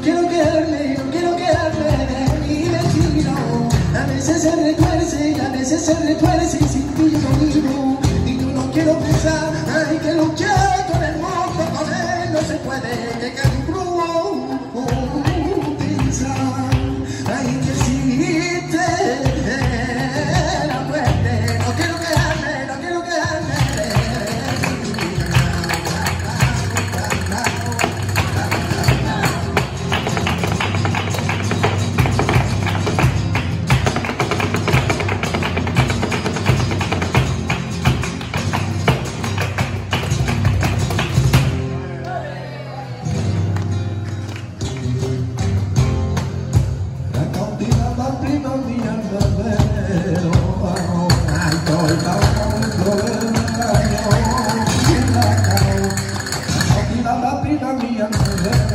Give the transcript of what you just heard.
quiero quedarme, no quiero quedarme de mi destino. A veces se retuerce y a veces se retuerce y sin ti yo no vivo. Y yo no quiero pensar, ay, que luchar con el mundo, con él no se puede, que cambro pensar, ay, que existe la muerte. No quiero quedarme, no quiero quedarme prima mia davvero alto il cavallo del caio la prima mia davvero